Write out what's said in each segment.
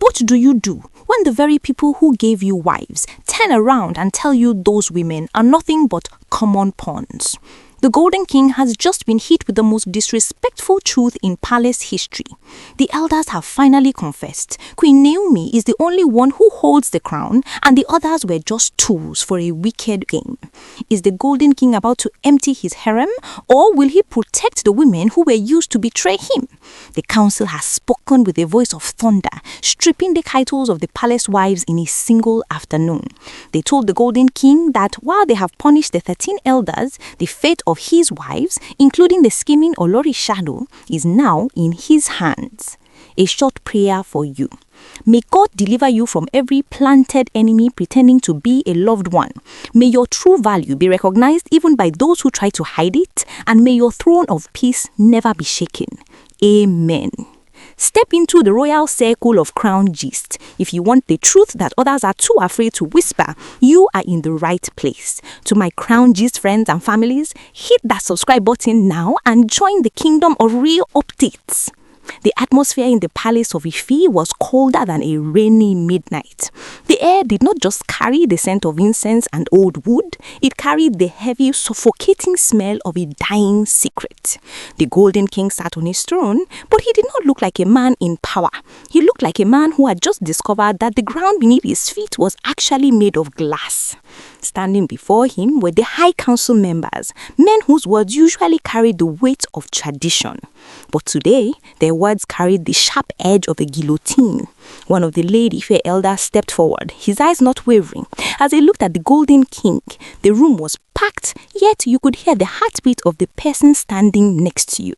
What do you do when the very people who gave you wives turn around and tell you those women are nothing but common pawns? The Golden King has just been hit with the most disrespectful truth in palace history. The elders have finally confessed. Queen Naomi is the only one who holds the crown, and the others were just tools for a wicked game. Is the Golden King about to empty his harem, or will he protect the women who were used to betray him? The council has spoken with a voice of thunder, stripping the titles of the palace wives in a single afternoon. They told the Golden King that while they have punished the 13 elders, the fate of his wives, including the scheming Olori Shadow, is now in his hands. A short prayer for you. May God deliver you from every planted enemy pretending to be a loved one. May your true value be recognized even by those who try to hide it, and may your throne of peace never be shaken. Amen. Step into the royal circle of crown gist. If you want the truth that others are too afraid to whisper, you are in the right place. To my crown gist friends and families, hit that subscribe button now and join the kingdom of real updates. The atmosphere in the palace of Ife was colder than a rainy midnight. The air did not just carry the scent of incense and old wood, it carried the heavy, suffocating smell of a dying secret. The Golden King sat on his throne, but he did not look like a man in power. He looked like a man who had just discovered that the ground beneath his feet was actually made of glass. Standing before him were the High Council members, men whose words usually carried the weight of tradition. But today, their words carried the sharp edge of a guillotine. One of the Lady Fair elders stepped forward, his eyes not wavering. As he looked at the Golden King, the room was packed, yet you could hear the heartbeat of the person standing next to you.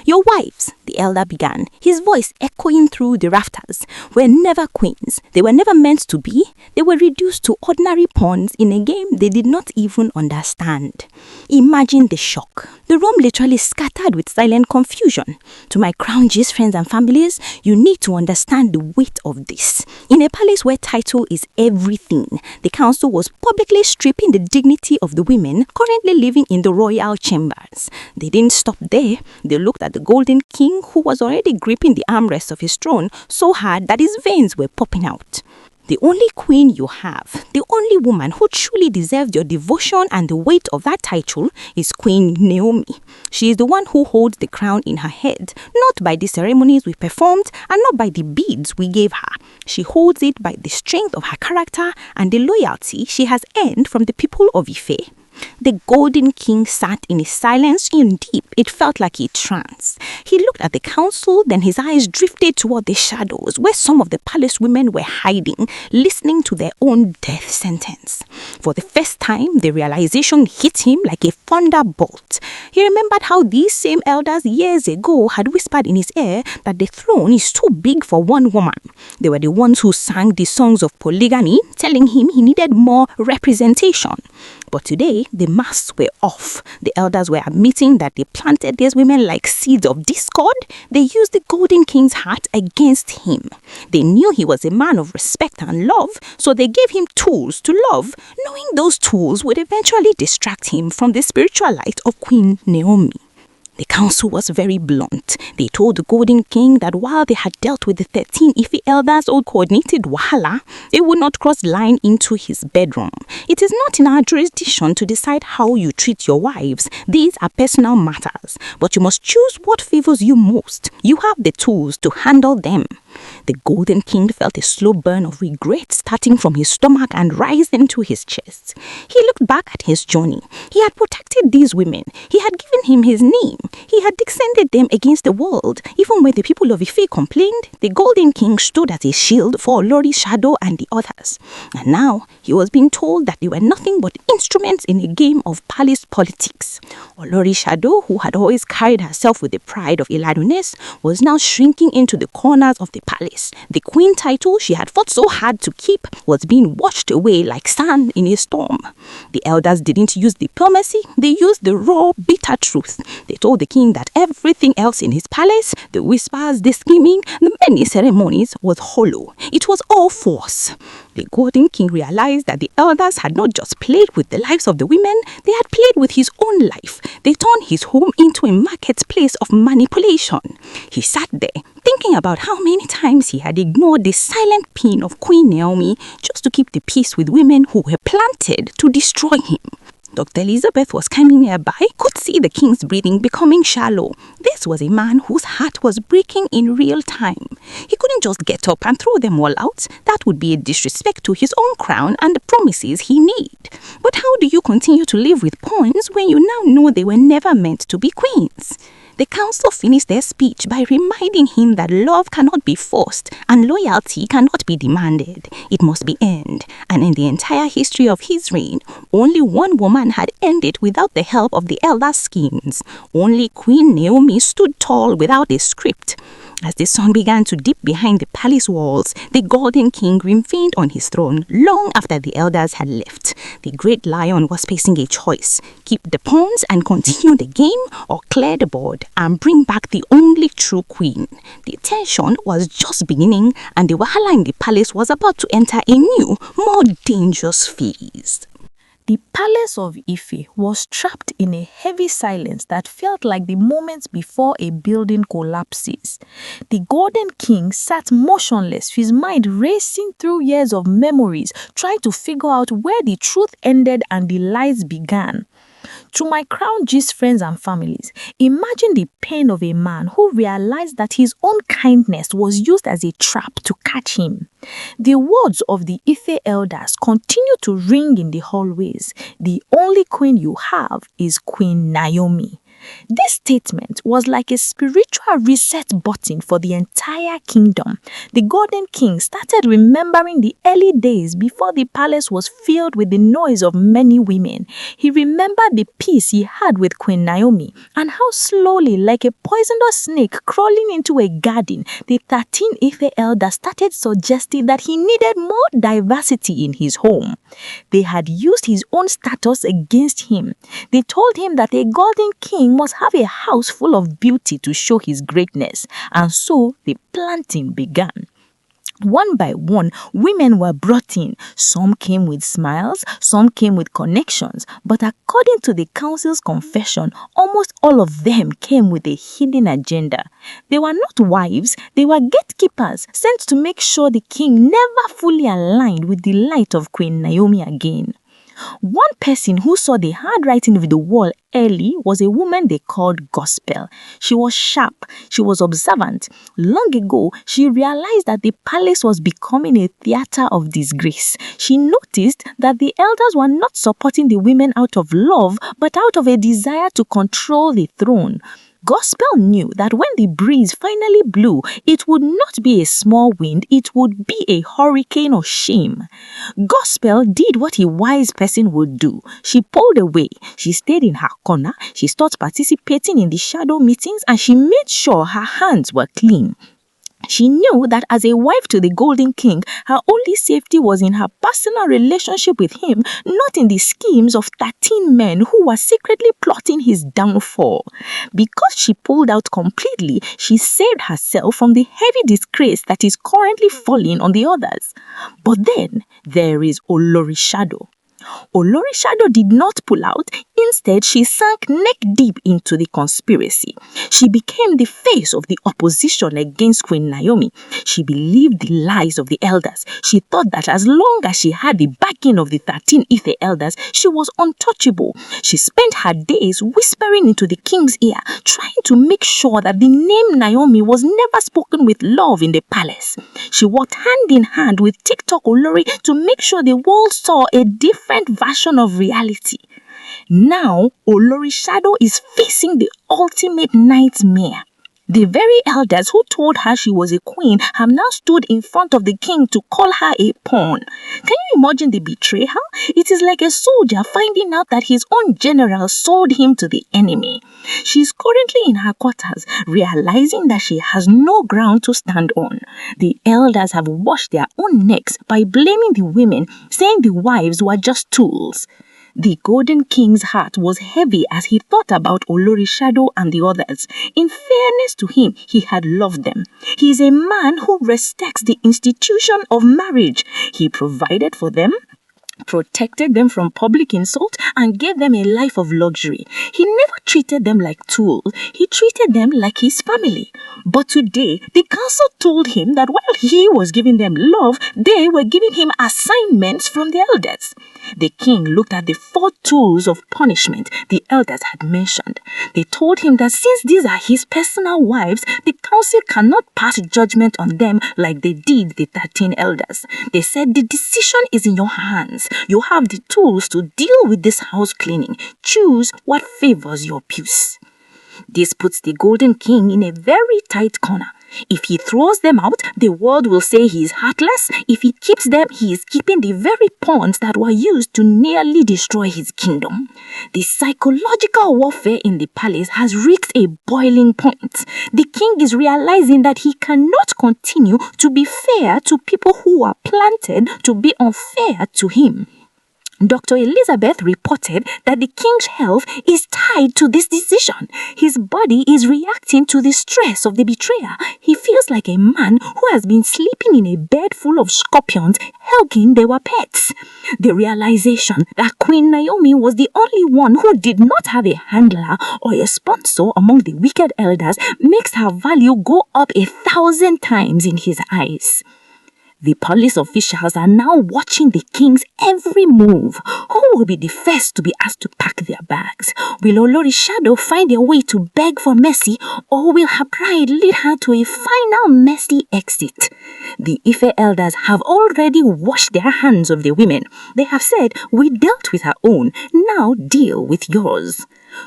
Your wives, the elder began, his voice echoing through the rafters, were never queens. They were never meant to be. They were reduced to ordinary pawns in a game they did not even understand. Imagine the shock. The room literally scattered with silent confusion. To my crown gist friends and families, you need to understand the weight of this. In a palace where title is everything, the council was publicly stripping the dignity of the women currently living in the royal chambers. They didn't stop there. They looked at the Golden King, who was already gripping the armrest of his throne so hard that his veins were popping out. The only queen you have, the only woman who truly deserves your devotion and the weight of that title is Queen Naomi. She is the one who holds the crown in her head, not by the ceremonies we performed and not by the beads we gave her. She holds it by the strength of her character and the loyalty she has earned from the people of Ife. The Golden King sat in a silence so deep it felt like a trance. He looked at the council, then his eyes drifted toward the shadows where some of the palace women were hiding, listening to their own death sentence. For the first time, the realization hit him like a thunderbolt. He remembered how these same elders years ago had whispered in his ear that the throne is too big for one woman. They were the ones who sang the songs of polygamy, telling him he needed more representation. But today, the masks were off. The elders were admitting that they planted these women like seeds of discord. They used the Golden King's heart against him. They knew he was a man of respect and love, so they gave him tools to love, knowing those tools would eventually distract him from the spiritual light of Queen Naomi. The council was very blunt. They told the Golden King that while they had dealt with the 13 Ife elders all coordinated wahala, they would not cross the line into his bedroom. It is not in our jurisdiction to decide how you treat your wives. These are personal matters, but you must choose what favors you most. You have the tools to handle them. The Golden King felt a slow burn of regret starting from his stomach and rising to his chest. He looked back at his journey. He had protected these women. He had given him his name. He had defended them against the world. Even when the people of Ife complained, the Golden King stood as a shield for Olori Shadow and the others. And now he was being told that they were nothing but instruments in a game of palace politics. Olori Shadow, who had always carried herself with the pride of Iladuness, was now shrinking into the corners of the palace. The queen title she had fought so hard to keep was being washed away like sand in a storm. The elders didn't use diplomacy, they used the raw, bitter truth. They told the king that everything else in his palace, the whispers, the scheming, the many ceremonies, was hollow. It was all force. The Golden King realized that the elders had not just played with the lives of the women, they had played with his own life. They turned his home into a marketplace of manipulation. He sat there, thinking about how many times he had ignored the silent pain of Queen Naomi just to keep the peace with women who were planted to destroy him. Dr. Elizabeth was coming nearby, could see the king's breathing becoming shallow. This was a man whose heart was breaking in real time. He couldn't just get up and throw them all out. That would be a disrespect to his own crown and the promises he made. But how do you continue to live with pawns when you now know they were never meant to be queens? The council finished their speech by reminding him that love cannot be forced and loyalty cannot be demanded. It must be earned. And in the entire history of his reign, only one woman had earned it without the help of the elder schemes. Only Queen Naomi stood tall without a script. As the sun began to dip behind the palace walls, the Golden King remained on his throne long after the elders had left. The great lion was facing a choice: keep the pawns and continue the game, or clear the board and bring back the only true queen. The tension was just beginning, and the wahala in the palace was about to enter a new, more dangerous phase. The palace of Ife was trapped in a heavy silence that felt like the moments before a building collapses. The Golden King sat motionless, his mind racing through years of memories, trying to figure out where the truth ended and the lies began. To my Crown Gist friends and families, imagine the pain of a man who realized that his own kindness was used as a trap to catch him. The words of the Ife elders continue to ring in the hallways. The only queen you have is Queen Naomi. This statement was like a spiritual reset button for the entire kingdom. The Golden King started remembering the early days before the palace was filled with the noise of many women. He remembered the peace he had with Queen Naomi and how slowly, like a poisonous snake crawling into a garden, the 13 Ife elders started suggesting that he needed more diversity in his home. They had used his own status against him. They told him that a Golden King must have a house full of beauty to show his greatness, and so the planting began. One by one, women were brought in. Some came with smiles, some came with connections, but according to the council's confession, almost all of them came with a hidden agenda. They were not wives, they were gatekeepers sent to make sure the king never fully aligned with the light of Queen Naomi again. One person who saw the handwriting of the wall early was a woman they called Gospel. She was sharp, she was observant. Long ago, she realized that the palace was becoming a theater of disgrace. She noticed that the elders were not supporting the women out of love, but out of a desire to control the throne. Gospel knew that when the breeze finally blew, it would not be a small wind, it would be a hurricane of shame. Gospel did what a wise person would do. She pulled away, she stayed in her corner, she stopped participating in the shadow meetings, and she made sure her hands were clean. She knew that as a wife to the Golden King, her only safety was in her personal relationship with him, not in the schemes of 13 men who were secretly plotting his downfall. Because she pulled out completely, she saved herself from the heavy disgrace that is currently falling on the others. But then there is Olorishado. Olorishado did not pull out. Instead, she sank neck deep into the conspiracy. She became the face of the opposition against Queen Naomi. She believed the lies of the elders. She thought that as long as she had the backing of the 13 Ife elders, she was untouchable. She spent her days whispering into the king's ear, trying to make sure that the name Naomi was never spoken with love in the palace. She worked hand in hand with TikTok Olori to make sure the world saw a different version of reality. Now, Olorishado is facing the ultimate nightmare. The very elders who told her she was a queen have now stood in front of the king to call her a pawn. Can you imagine the betrayal? It is like a soldier finding out that his own general sold him to the enemy. She is currently in her quarters, realizing that she has no ground to stand on. The elders have washed their own necks by blaming the women, saying the wives were just tools. The Golden King's heart was heavy as he thought about Olorishado and the others. In fairness to him, he had loved them. He is a man who respects the institution of marriage. He provided for them, protected them from public insult, and gave them a life of luxury. He never treated them like tools. He treated them like his family. But today, the council told him that while he was giving them love, they were giving him assignments from the elders. The king looked at the 4 tools of punishment the elders had mentioned. They told him that since these are his personal wives, the council cannot pass judgment on them like they did the 13 elders. They said the decision is in your hands. You have the tools to deal with this house cleaning. Choose what favors your peace. This puts the Golden King in a very tight corner. If he throws them out, the world will say he is heartless. If he keeps them, he is keeping the very pawns that were used to nearly destroy his kingdom. The psychological warfare in the palace has reached a boiling point. The king is realizing that he cannot continue to be fair to people who are planted to be unfair to him. Dr. Elizabeth reported that the king's health is tied to this decision. His body is reacting to the stress of the betrayer. He feels like a man who has been sleeping in a bed full of scorpions, helping they were pets. The realization that Queen Naomi was the only one who did not have a handler or a sponsor among the wicked elders makes her value go up 1,000 times in his eyes. The police officials are now watching the king's every move. Who will be the first to be asked to pack their bags? Will Olori Shadow find a way to beg for mercy, or will her pride lead her to a final messy exit? The Ife elders have already washed their hands of the women. They have said, "We dealt with our own, now deal with yours."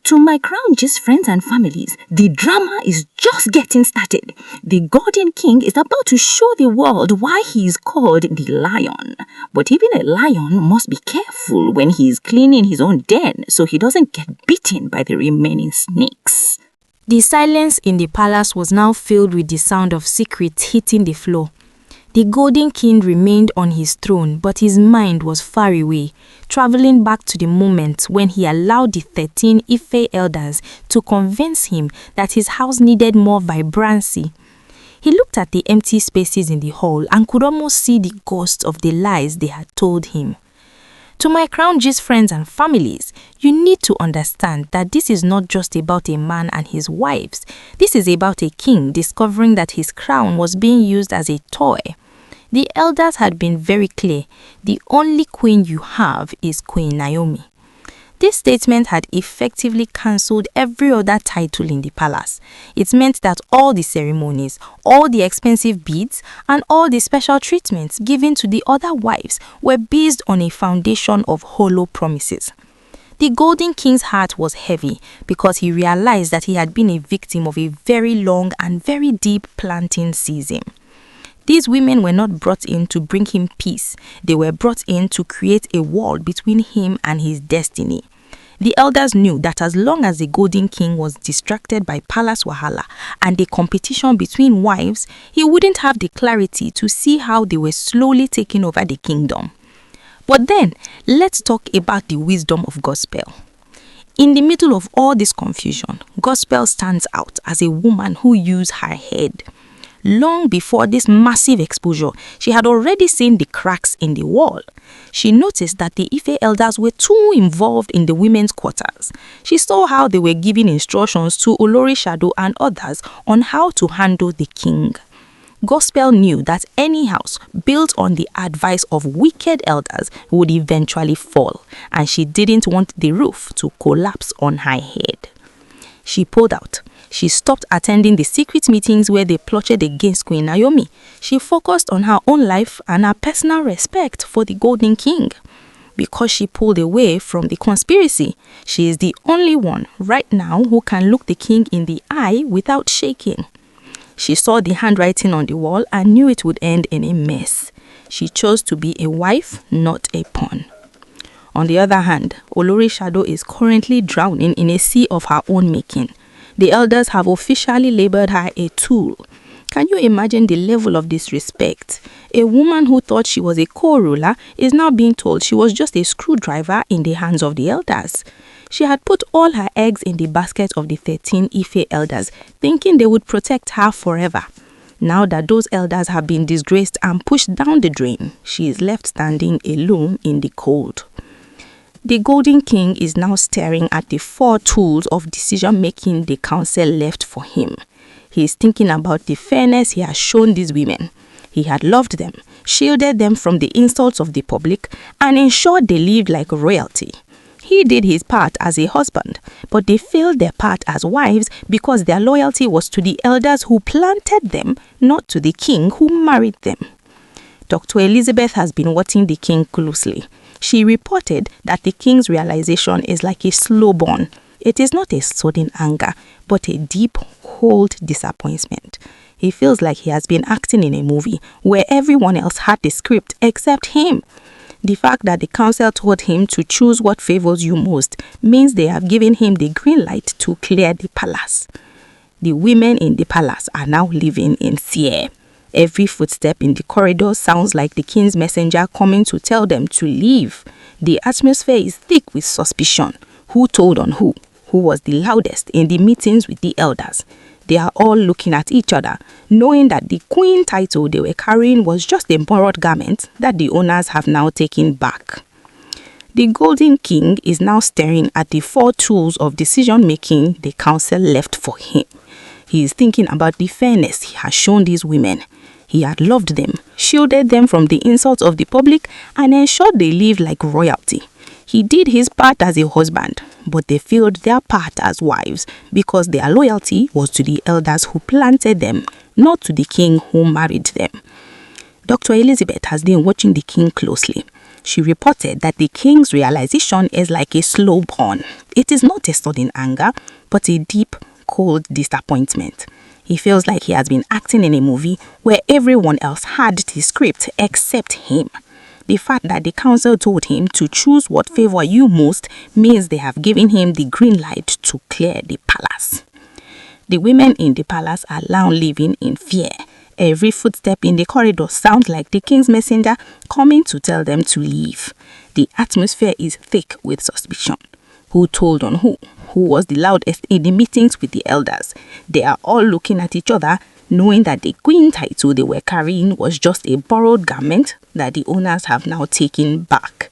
To my crown gist friends and families, the drama is just getting started. The Golden King is about to show the world why he is called the lion. But even a lion must be careful when he is cleaning his own den so he doesn't get bitten by the remaining snakes. The silence in the palace was now filled with the sound of secrets hitting the floor. The Golden King remained on his throne, but his mind was far away, traveling back to the moment when he allowed the 13 Ife elders to convince him that his house needed more vibrancy. He looked at the empty spaces in the hall and could almost see the ghosts of the lies they had told him. To my crown gist friends and families, you need to understand that this is not just about a man and his wives. This is about a king discovering that his crown was being used as a toy. The elders had been very clear. The only queen you have is Queen Naomi. This statement had effectively cancelled every other title in the palace. It meant that all the ceremonies, all the expensive beads, and all the special treatments given to the other wives were based on a foundation of hollow promises. The Golden King's heart was heavy because he realized that he had been a victim of a very long and very deep planting season. These women were not brought in to bring him peace. They were brought in to create a wall between him and his destiny. The elders knew that as long as the Golden King was distracted by palace wahala and the competition between wives, he wouldn't have the clarity to see how they were slowly taking over the kingdom. But then, let's talk about the wisdom of Gospel. In the middle of all this confusion, Gospel stands out as a woman who used her head. Long before this massive exposure, she had already seen the cracks in the wall. She noticed that the Ife elders were too involved in the women's quarters. She saw how they were giving instructions to Olori Shadow and others on how to handle the king. Gospel knew that any house built on the advice of wicked elders would eventually fall, and she didn't want the roof to collapse on her head. She pulled out. She stopped attending the secret meetings where they plotted against Queen Naomi. She focused on her own life and her personal respect for the Golden King. Because she pulled away from the conspiracy, she is the only one right now who can look the king in the eye without shaking. She saw the handwriting on the wall and knew it would end in a mess. She chose to be a wife, not a pawn. On the other hand, Olori Shadow is currently drowning in a sea of her own making. The elders have officially labeled her a tool. Can you imagine the level of disrespect? A woman who thought she was a co-ruler is now being told she was just a screwdriver in the hands of the elders. She had put all her eggs in the basket of the 13 Ife elders, thinking they would protect her forever. Now that those elders have been disgraced and pushed down the drain, she is left standing alone in the cold. The Golden King is now staring at the 4 tools of decision-making the council left for him. He is thinking about the fairness he has shown these women. He had loved them, shielded them from the insults of the public, and ensured they lived like royalty. He did his part as a husband, but they failed their part as wives because their loyalty was to the elders who planted them, not to the king who married them. Dr. Elizabeth has been watching the king closely. She reported that the king's realization is like a slow burn. It is not a sudden anger, but a deep, cold disappointment. He feels like he has been acting in a movie where everyone else had the script except him. The fact that the council told him to choose what favors you most means they have given him the green light to clear the palace. The women in the palace are now living in fear. Every footstep in the corridor sounds like the king's messenger coming to tell them to leave. The atmosphere is thick with suspicion. Who told on who? Who was the loudest in the meetings with the elders? They are all looking at each other, knowing that the queen title they were carrying was just a borrowed garment that the owners have now taken back. The Golden King is now staring at the 4 tools of decision-making the council left for him. He is thinking about the fairness he has shown these women. He had loved them, shielded them from the insults of the public, and ensured they lived like royalty. He did his part as a husband, but they failed their part as wives because their loyalty was to the elders who planted them, not to the king who married them. Dr. Elizabeth has been watching the king closely. She reported that the king's realization is like a slow burn. It is not a sudden anger, but a deep, cold disappointment. He feels like he has been acting in a movie where everyone else had the script except him. The fact that the council told him to choose what favor you most means they have given him the green light to clear the palace. The women in the palace are now living in fear. Every footstep in the corridor sounds like the king's messenger coming to tell them to leave. The atmosphere is thick with suspicion. Who told on who? Who was the loudest in the meetings with the elders? They are all looking at each other, knowing that the queen title they were carrying was just a borrowed garment that the owners have now taken back.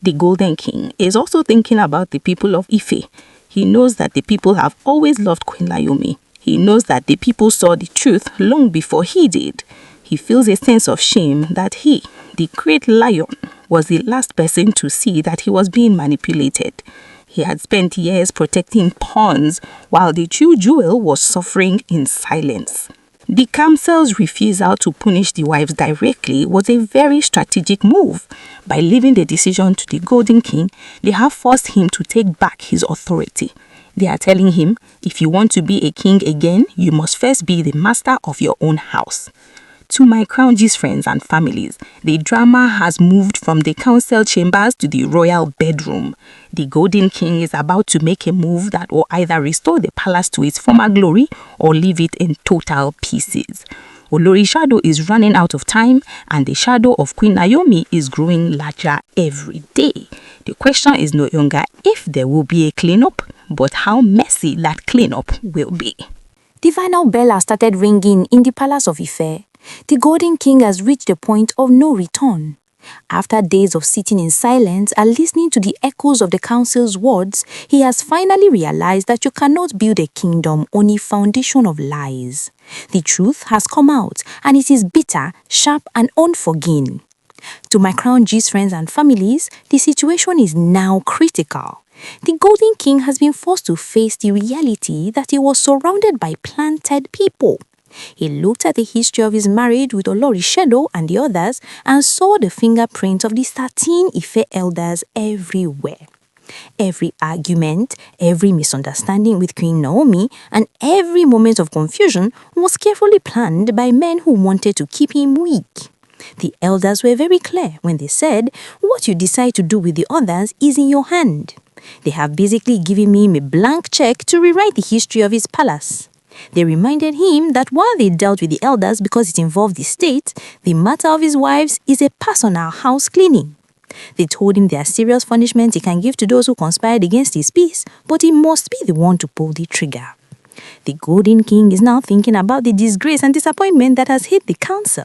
The Golden King is also thinking about the people of Ife. He knows that the people have always loved Queen Naomi. He knows that the people saw the truth long before he did. He feels a sense of shame that he, the great lion, was the last person to see that he was being manipulated. He had spent years protecting pawns while the true jewel was suffering in silence. The council's refusal to punish the wives directly was a very strategic move. By leaving the decision to the Golden King, they have forced him to take back his authority. They are telling him, if you want to be a king again, you must first be the master of your own house. To my Crown G's friends and families, the drama has moved from the council chambers to the royal bedroom. The Golden King is about to make a move that will either restore the palace to its former glory or leave it in total pieces. Olori's shadow is running out of time, and the shadow of Queen Naomi is growing larger every day. The question is no longer if there will be a cleanup, but how messy that cleanup will be. The final bell has started ringing in the palace of Ife. The Golden King has reached the point of no return. After days of sitting in silence and listening to the echoes of the council's words, he has finally realized that you cannot build a kingdom on a foundation of lies. The truth has come out, and it is bitter, sharp, and unforgiving. To my Crown G's friends and families, the situation is now critical. The Golden King has been forced to face the reality that he was surrounded by planted people. He looked at the history of his marriage with Olori's shadow and the others and saw the fingerprints of the 13 Ife elders everywhere. Every argument, every misunderstanding with Queen Naomi, and every moment of confusion was carefully planned by men who wanted to keep him weak. The elders were very clear when they said, what you decide to do with the others is in your hand. They have basically given him a blank check to rewrite the history of his palace. They reminded him that while they dealt with the elders because it involved the state, the matter of his wives is a personal house cleaning. They told him there are serious punishments he can give to those who conspired against his peace, but he must be the one to pull the trigger. The Golden King is now thinking about the disgrace and disappointment that has hit the council.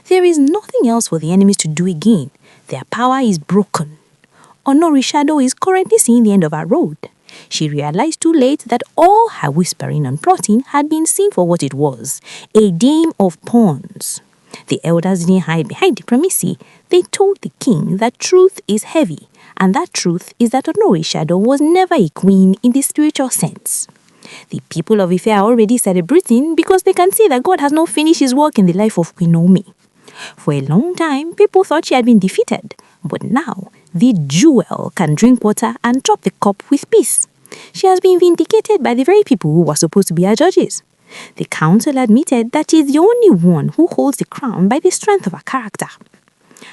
There is nothing else for the enemies to do again. Their power is broken. Onori's shadow is currently seeing the end of her road. She realized too late that all her whispering and plotting had been seen for what it was, a game of pawns. The elders didn't hide behind diplomacy. They told the king that truth is heavy, and that truth is that Onori's shadow was never a queen in the spiritual sense. The people of Ife are already celebrating because they can see that God has not finished his work in the life of Queen Naomi. For a long time, people thought she had been defeated, but now the jewel can drink water and drop the cup with peace. She has been vindicated by the very people who were supposed to be her judges. The council admitted that she is the only one who holds the crown by the strength of her character.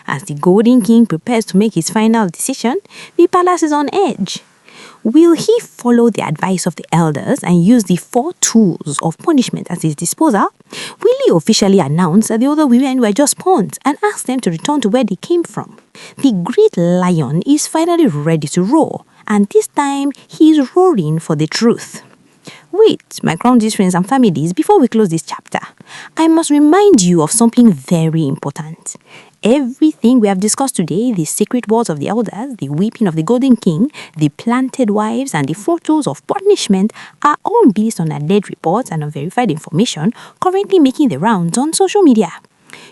As the Golden King prepares to make his final decision, the palace is on edge. Will he follow the advice of the elders and use the 4 tools of punishment at his disposal? Will he officially announce that the other women were just pawns and ask them to return to where they came from? The great lion is finally ready to roar, and this time he is roaring for the truth. Wait, my crown friends and families, before we close this chapter, I must remind you of something very important. Everything we have discussed today, the secret words of the elders, the weeping of the Golden King, the planted wives, and the photos of punishment are all based on alleged reports and unverified information currently making the rounds on social media.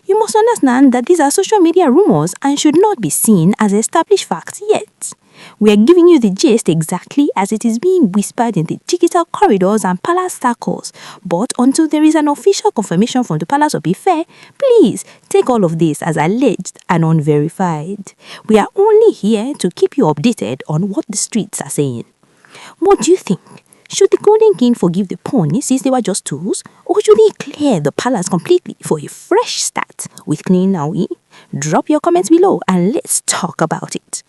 You must understand that these are social media rumors and should not be seen as established facts yet. We are giving you the gist exactly as it is being whispered in the digital corridors and palace circles. But until there is an official confirmation from the Palace of Ife, please take all of this as alleged and unverified. We are only here to keep you updated on what the streets are saying. What do you think? Should the Golden King forgive the pawns since they were just tools? Or should he clear the palace completely for a fresh start with Queen Naomi? Drop your comments below and let's talk about it.